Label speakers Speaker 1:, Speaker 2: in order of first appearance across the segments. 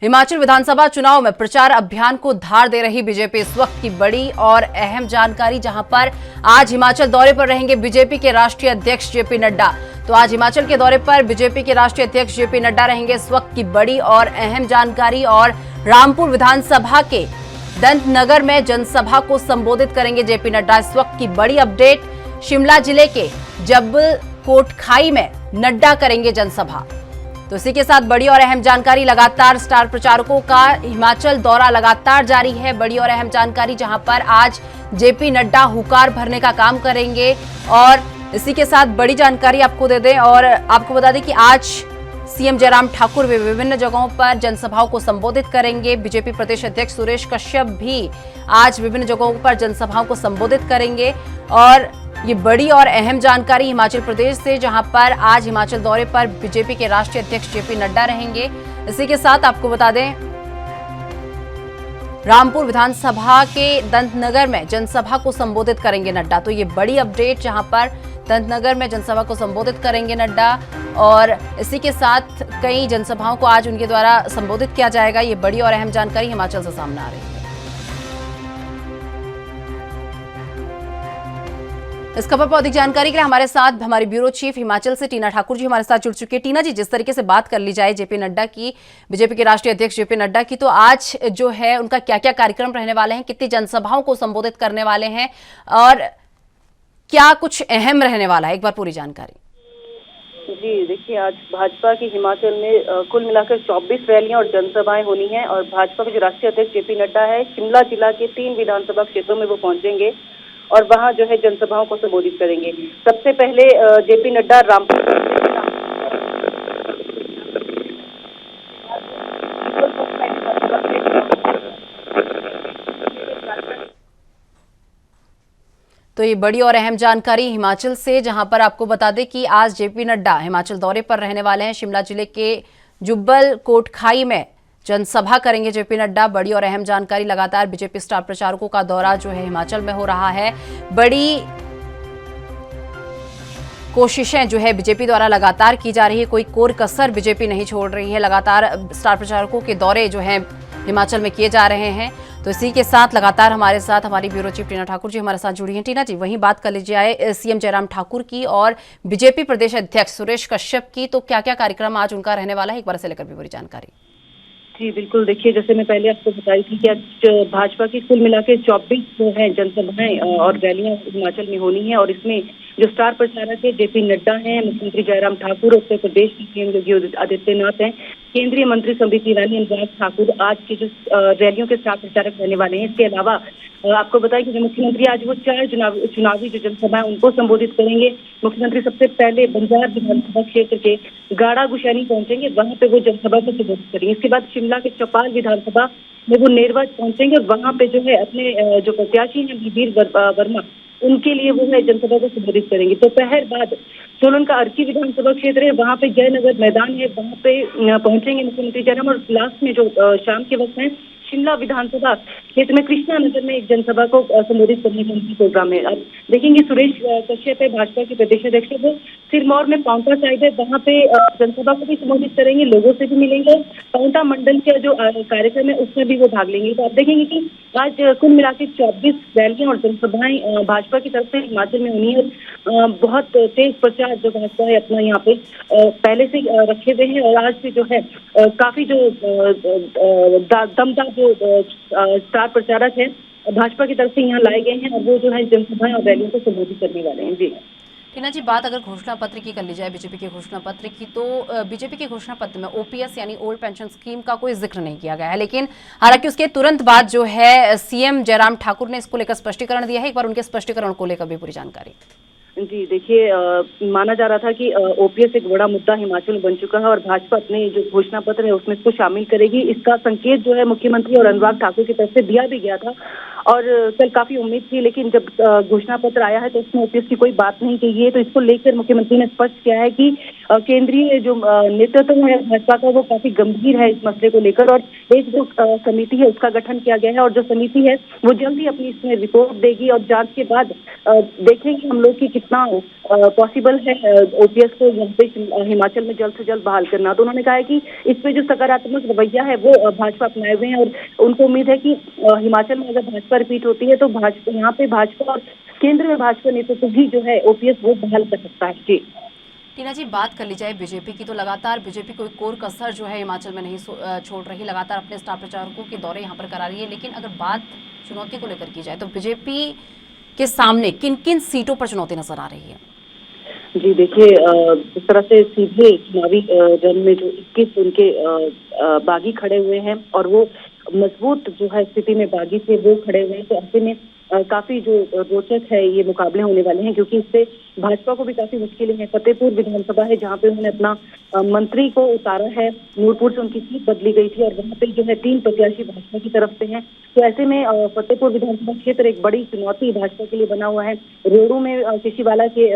Speaker 1: हिमाचल विधानसभा चुनाव में प्रचार अभियान को धार दे रही बीजेपी। इस वक्त की बड़ी और अहम जानकारी, जहां पर आज हिमाचल दौरे पर रहेंगे बीजेपी के राष्ट्रीय अध्यक्ष जेपी नड्डा। तो आज हिमाचल के दौरे पर बीजेपी के राष्ट्रीय अध्यक्ष जेपी नड्डा रहेंगे। इस वक्त की बड़ी और अहम जानकारी, और रामपुर विधानसभा के दंतनगर में जनसभा को संबोधित करेंगे जेपी नड्डा। इस वक्त की बड़ी अपडेट, शिमला जिले के जब्बल कोटखाई में नड्डा करेंगे जनसभा। तो इसी के साथ बड़ी और अहम जानकारी, लगातार स्टार प्रचारकों का हिमाचल दौरा लगातार जारी है। बड़ी और अहम जानकारी, जहां पर आज जेपी नड्डा हुकार भरने का काम करेंगे। और इसी के साथ बड़ी जानकारी आपको दे दें और आपको बता दें कि आज सीएम जयराम ठाकुर भी विभिन्न जगहों पर जनसभाओं को संबोधित करेंगे। बीजेपी प्रदेश अध्यक्ष सुरेश कश्यप भी आज विभिन्न जगहों पर जनसभाओं को संबोधित करेंगे। और ये बड़ी और अहम जानकारी हिमाचल प्रदेश से, जहां पर आज हिमाचल दौरे पर बीजेपी के राष्ट्रीय अध्यक्ष जेपी नड्डा रहेंगे। इसी के साथ आपको बता दें, रामपुर विधानसभा के दंतनगर में जनसभा को संबोधित करेंगे नड्डा। तो ये बड़ी अपडेट, जहां पर दंतनगर में जनसभा को संबोधित करेंगे नड्डा। और इसी के साथ कई जनसभाओं को आज उनके द्वारा संबोधित किया जाएगा। ये बड़ी और अहम जानकारी हिमाचल से सामने आ रही है। इस खबर पर अधिक जानकारी के लिए हमारे साथ हमारी ब्यूरो चीफ हिमाचल से टीना ठाकुर जी हमारे साथ जुड़ चुके हैं। टीना जी, जिस तरीके से बात कर ली जाए जेपी नड्डा की, बीजेपी के राष्ट्रीय अध्यक्ष जेपी नड्डा की, तो आज जो है उनका क्या क्या कार्यक्रम रहने वाले हैं, कितनी जनसभाओं को संबोधित करने वाले हैं और क्या कुछ अहम रहने वाला है, एक बार पूरी जानकारी।
Speaker 2: जी देखिए, आज भाजपा की हिमाचल में कुल मिलाकर 24 रैलियां और जनसभाएं होनी हैं। और भाजपा के जो राष्ट्रीय अध्यक्ष जेपी नड्डा है, शिमला जिला के 3 विधानसभा क्षेत्रों में वो पहुंचेंगे और वहां जो है जनसभाओं को संबोधित करेंगे। सबसे पहले जेपी नड्डा रामपुर
Speaker 1: तो ये बड़ी और अहम जानकारी हिमाचल से, जहां पर आपको बता दें कि आज जेपी नड्डा हिमाचल दौरे पर रहने वाले हैं। शिमला जिले के जब्बल कोटखाई में जनसभा करेंगे जेपी नड्डा। बड़ी और अहम जानकारी, लगातार बीजेपी स्टार प्रचारकों का दौरा जो है हिमाचल में हो रहा है। बड़ी कोशिशें जो है बीजेपी द्वारा लगातार की जा रही है, कोई कोर कसर बीजेपी नहीं छोड़ रही है। लगातार स्टार प्रचारकों के दौरे जो है हिमाचल में किए जा रहे हैं। तो इसी के साथ लगातार हमारे साथ हमारी ब्यूरो चीफ टीना ठाकुर जी हमारे साथ जुड़ी हैं। टीना जी, वहीं बात कर लीजिए सीएम जयराम ठाकुर की और बीजेपी प्रदेश अध्यक्ष सुरेश कश्यप की। तो क्या क्या कार्यक्रम आज उनका रहने वाला है, एक बार से लेकर भी पूरी जानकारी।
Speaker 2: जी बिल्कुल, देखिए जैसे मैं पहले आपको बताई थी कि आज भाजपा की कुल मिला के 24 जो है जनसभाएं और रैलियां हिमाचल में होनी है। और इसमें जो स्टार प्रचारक है जेपी नड्डा हैं, मुख्यमंत्री जयराम ठाकुर, उत्तर प्रदेश के सीएम योगी आदित्यनाथ हैं, केंद्रीय मंत्री स्मृति ईरानी, अनुराग ठाकुर आज के जो रैलियों के स्टार प्रचारक रहने वाले हैं। इसके अलावा आपको बताया कि मुख्यमंत्री आज वो 4 चुनावी जो जनसभाएं उनको संबोधित करेंगे। मुख्यमंत्री सबसे पहले बंजार विधानसभा क्षेत्र के गाड़ा गुशैनी पहुंचेंगे, वहां पे वो जनसभा को संबोधित करेंगे। इसके बाद शिमला के चौपाल विधानसभा में वो नेरवा पहुंचेंगे और वहां पे जो है अपने जो प्रत्याशी हैं वीर वर्मा, उनके लिए वो है जनसभा को संबोधित करेंगे। दोपहर बाद सोलन का अर्की विधानसभा क्षेत्र है, वहां पे जयनगर मैदान है, वहां पे पहुंचेंगे मुख्यमंत्री जयराम। और लास्ट में जो शाम के वक्त है, शिमला विधानसभा क्षेत्र में कृष्णा नगर में एक जनसभा को संबोधित करने का उनका प्रोग्राम है। अब देखेंगे सुरेश कश्यप है, भाजपा के प्रदेश अध्यक्ष, वो सिरमौर में पांवटा साहिब है, वहाँ पे जनसभा को भी संबोधित करेंगे, लोगों से भी मिलेंगे। पांवटा मंडल का जो कार्यक्रम है उसमें भी वो भाग लेंगे। तो आप देखेंगे कि आज कुल मिला के 24 रैलियां और जनसभाएं भाजपा की तरफ से हिमाचल में होनी है। बहुत तेज प्रचार जो भाजपा है अपना यहाँ पे पहले से रखे हुए हैं। और आज से जो है काफी जो दमदार जो स्टार प्रचारक है भाजपा की तरफ से यहाँ लाए गए हैं और वो जो है जनसभाएं और रैलियों को संबोधित करने वाले हैं। जी
Speaker 1: टीना जी, बात अगर घोषणा पत्र की कर ली जाए, बीजेपी के घोषणा पत्र की, तो बीजेपी के घोषणा पत्र में ओपीएस यानी ओल्ड पेंशन स्कीम का कोई जिक्र नहीं किया गया है। लेकिन हालांकि उसके तुरंत बाद जो है सीएम जयराम ठाकुर ने इसको लेकर स्पष्टीकरण दिया है। एक बार उनके स्पष्टीकरण को लेकर भी पूरी जानकारी।
Speaker 2: जी देखिए, माना जा रहा था कि ओपीएस एक बड़ा मुद्दा हिमाचल में बन चुका है और भाजपा अपने जो घोषणा पत्र है उसमें इसको शामिल करेगी। इसका संकेत जो है मुख्यमंत्री और अनुराग ठाकुर की तरफ से दिया भी गया था। और कल काफी उम्मीद थी, लेकिन जब घोषणा पत्र आया है तो उसमें ओपीएस की कोई बात नहीं कही है। तो इसको लेकर मुख्यमंत्री ने स्पष्ट किया है कि केंद्रीय जो नेतृत्व है भाजपा का वो काफी गंभीर है इस मसले को लेकर, और एक जो समिति है उसका गठन किया गया है, और जो समिति है वो जल्द ही अपनी इसमें रिपोर्ट देगी और जांच के बाद देखेंगे हम लोग कि कितना पॉसिबल है ओपीएस को यहाँ पे हिमाचल में जल्द से जल्द बहाल करना। तो उन्होंने कहा है कि इस पे जो सकारात्मक रवैया है वो भाजपा अपनाए हुए हैं, और उनको उम्मीद है कि हिमाचल में अगर भाजपा रिपीट होती है तो भाजपा यहाँ पे भाजपा और केंद्र में भाजपा नेतृत्व भी जो है ओपीएस वो बहाल कर सकता है। जी
Speaker 1: टीना जी, बात कर ली जाए बीजेपी की, तो लगातार बीजेपी कोई कोर कसर जो है हिमाचल में नहीं छोड़ रही, लगातार अपने स्टार प्रचारकों के दौरे यहाँ पर करा रही है। लेकिन अगर बात चुनौती को लेकर की जाए तो बीजेपी के सामने किन किन सीटों पर चुनौती नजर आ रही है?
Speaker 2: जी देखिए, जिस तरह से सीधे चुनावी रण में जो 21 उनके बागी खड़े हुए हैं और वो मजबूत जो है स्थिति में बागी थे वो खड़े हुए हैं, तो ऐसे में काफी जो रोचक है ये मुकाबले होने वाले हैं, क्योंकि इससे भाजपा को भी काफी मुश्किलें हैं। फतेहपुर विधानसभा है जहाँ पे उन्होंने अपना मंत्री को उतारा है, नूरपुर से उनकी सीट बदली गई थी और वहाँ पे जो है 3 प्रत्याशी भाजपा की तरफ से हैं। तो ऐसे में फतेहपुर विधानसभा क्षेत्र एक बड़ी चुनौती भाजपा के लिए बना हुआ है। रोडू में केशीवाला के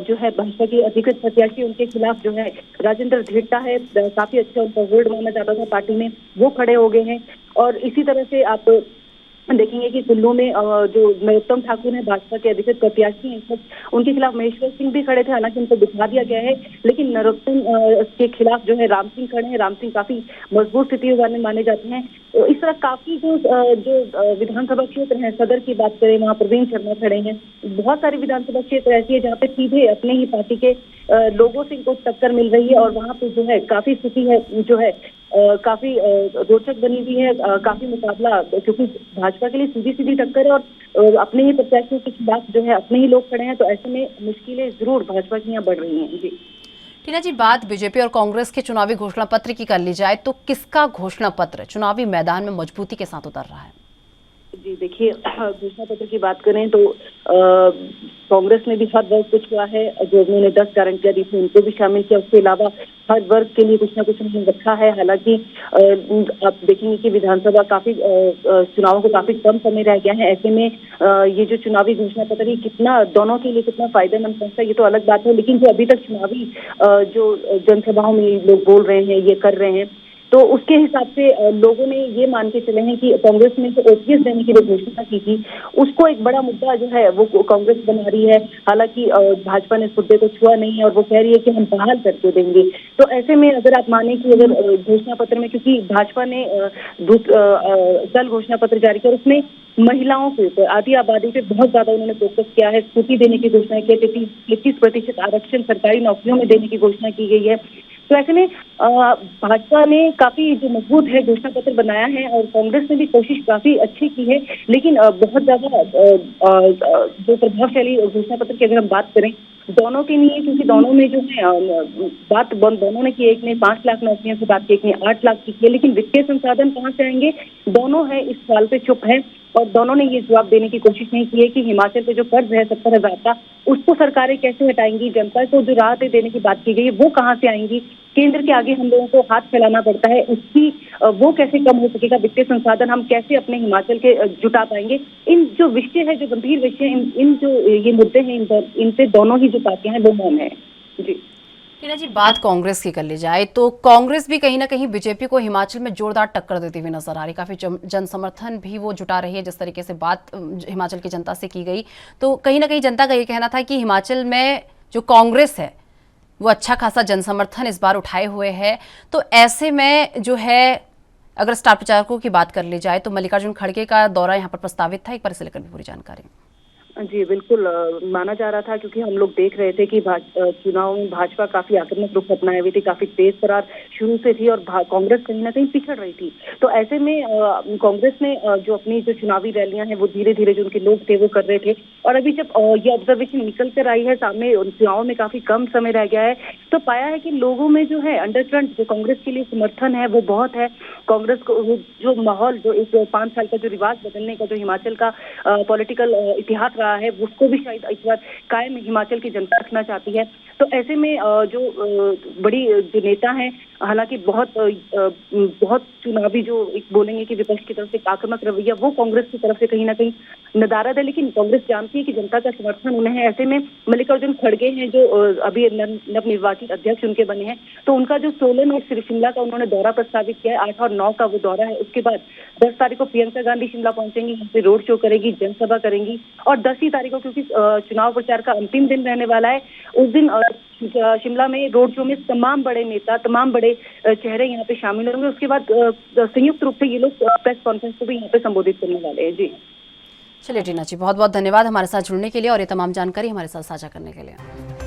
Speaker 2: जो है भाजपा की अधिकृत प्रत्याशी, उनके खिलाफ जो है राजेंद्र धिट्टा है, काफी अच्छा उनका होल्ड माना जाता था पार्टी में, वो खड़े हो गए हैं। और इसी तरह से आप देखेंगे कि कुल्लू में जो नरोत्तम ठाकुर है भाजपा के अधिकृत प्रत्याशी हैं, उनके खिलाफ महेश्वर सिंह भी खड़े थे, हालांकि उनको बिठा दिया गया है, लेकिन नरोत्तम के खिलाफ जो है राम सिंह खड़े हैं। राम सिंह काफी मजबूत स्थिति वाले माने जाते हैं। तो इस तरह काफी जो विधानसभा क्षेत्र है, सदर की बात करें वहाँ प्रवीण शर्मा खड़े हैं। बहुत सारे विधानसभा क्षेत्र ऐसी है जहाँ पे सीधे अपने ही पार्टी के लोगों से इनको टक्कर मिल रही है, और वहाँ पे जो है काफी स्थिति है जो है काफी रोचक बनी हुई है, काफी मुकाबला, क्योंकि भाजपा के लिए सीधी सीधी टक्कर है और अपने ही प्रत्याशियों के खिलाफ जो है अपने ही लोग खड़े हैं। तो ऐसे में मुश्किलें जरूर भाजपा की यहाँ बढ़ रही हैं। जी
Speaker 1: टीना जी, बात बीजेपी और कांग्रेस के चुनावी घोषणा पत्र की कर ली जाए तो किसका घोषणा पत्र चुनावी मैदान में मजबूती के साथ उतर रहा है?
Speaker 2: जी देखिए, घोषणा पत्र की बात करें तो कांग्रेस ने भी हर वर्ग को छुआ है, जो उन्होंने 10 गारंटियां दी थी उनको भी शामिल किया। उसके अलावा हर वर्ग के लिए कुछ ना कुछ उन्होंने रखा है। हालांकि आप देखेंगे कि विधानसभा काफी चुनावों को काफी कम समय रह गया है। ऐसे में ये जो चुनावी घोषणा पत्र कितना दोनों के लिए कितना फायदेमंद पहुंचता है ये तो अलग बात है, लेकिन जो अभी तक चुनावी जो जनसभाओं में लोग बोल रहे हैं, ये कर रहे हैं, तो उसके हिसाब से लोगों ने ये मान के चले हैं कि कांग्रेस ने जो ओपीएस देने की जो घोषणा की थी उसको एक बड़ा मुद्दा जो है वो कांग्रेस बना रही है। हालांकि भाजपा ने इस मुद्दे को छुआ नहीं है और वो कह रही है कि हम बहाल करके देंगे। तो ऐसे में अगर आप माने कि अगर घोषणा पत्र में, क्योंकि भाजपा ने कल घोषणा पत्र जारी किया, उसमें महिलाओं के ऊपर, आधी आबादी पे बहुत ज्यादा उन्होंने फोकस किया है। स्कूटी देने की घोषणा की है, 33% आरक्षण सरकारी नौकरियों में देने की घोषणा की गई है। तो ऐसे में भाजपा ने काफी जो मजबूत है घोषणा पत्र बनाया है, और कांग्रेस ने भी कोशिश काफी अच्छी की है, लेकिन बहुत ज्यादा जो प्रभावशाली घोषणा पत्र की अगर हम बात करें दोनों के लिए, क्योंकि दोनों में जो है बात दोनों ने की, एक ने 5 लाख नौकरियों की बात की, एक ने 8 लाख की है, लेकिन वित्तीय संसाधन कहाँ से आएंगे दोनों है इस सवाल पे चुप है। और दोनों ने ये जवाब देने की कोशिश नहीं की है कि हिमाचल पे जो कर्ज है 70,000 का, उसको सरकारें कैसे हटाएंगी, जनता को जो राहतें देने की बात की गई है वो कहाँ से आएंगी, केंद्र के आगे हम लोगों को हाथ फैलाना पड़ता है, उसकी वो कैसे कम हो सकेगा, वित्तीय संसाधन हम कैसे अपने हिमाचल के जुटा पाएंगे। इन जो विषय है, जो गंभीर विषय, इन जो ये मुद्दे हैं, इन पे दोनों ही जो पार्टियां हैं वो मौन है। जी
Speaker 1: टीना जी, बात कांग्रेस की कर ली जाए तो कांग्रेस भी कहीं ना कहीं बीजेपी को हिमाचल में जोरदार टक्कर देती हुई नजर आ रही, काफी जन समर्थन भी वो जुटा रही है। जिस तरीके से बात हिमाचल की जनता से की गई, तो कहीं ना कहीं जनता का ये कहना था कि हिमाचल में जो कांग्रेस है वो अच्छा खासा जन समर्थन इस बार उठाए हुए है। तो ऐसे में जो है, अगर स्टार प्रचारकों की बात कर ली जाए तो मल्लिकार्जुन खड़गे का दौरा यहाँ पर प्रस्तावित था, एक बार इसे लेकर भी पूरी जानकारी।
Speaker 2: जी बिल्कुल, माना जा रहा था, क्योंकि हम लोग देख रहे थे कि चुनाव में भाजपा काफी आक्रामक रुख अपनाए हुई थी, काफी तेज तर्रार शुरू से थी, और कांग्रेस कहीं ना कहीं पिछड़ रही थी। तो ऐसे में कांग्रेस ने जो अपनी जो चुनावी रैलियां हैं वो धीरे धीरे जो उनके लोग थे वो कर रहे थे, और अभी जब ये ऑब्जर्वेशन निकल कर आई है सामने, चुनाव में काफी कम समय रह गया है, तो पाया है कि लोगों में जो है अंडरकरंट जो कांग्रेस के लिए समर्थन है वो बहुत है। कांग्रेस को वो जो माहौल, जो एक 5 साल का जो रिवाज बदलने का जो हिमाचल का पॉलिटिकल इतिहास रहा है, उसको भी शायद इस बार कायम हिमाचल की जनता रखना चाहती है। तो ऐसे में जो बड़ी जो नेता हैं, हालांकि बहुत चुनावी जो एक बोलेंगे कि विपक्ष की तरफ से एक आक्रामक रवैया वो कांग्रेस की तरफ से कहीं ना कहीं नदारद है, लेकिन कांग्रेस जानती है कि जनता का समर्थन उन्हें है। ऐसे में मल्लिकार्जुन खड़गे हैं जो अभी नवनिर्वाचित अध्यक्ष उनके बने हैं, तो उनका जो सोलन और शिमला का उन्होंने दौरा प्रस्तावित किया है, 8 और 9 का वो दौरा है। उसके बाद 10 तारीख को प्रियंका गांधी शिमला पहुंचेंगी, यहाँ पे रोड शो करेगी, जनसभा करेंगी, और 10 ही तारीख को, क्योंकि चुनाव प्रचार का अंतिम दिन रहने वाला है, उस दिन शिमला में रोड शो में तमाम बड़े नेता, तमाम बड़े चेहरे यहाँ पे शामिल होंगे। उसके बाद संयुक्त रूप से ये लोग प्रेस कॉन्फ्रेंस को भी यहाँ पे संबोधित करने वाले हैं। जी
Speaker 1: चलिए टीना जी, बहुत बहुत धन्यवाद हमारे साथ जुड़ने के लिए और ये तमाम जानकारी हमारे साथ साझा करने के लिए।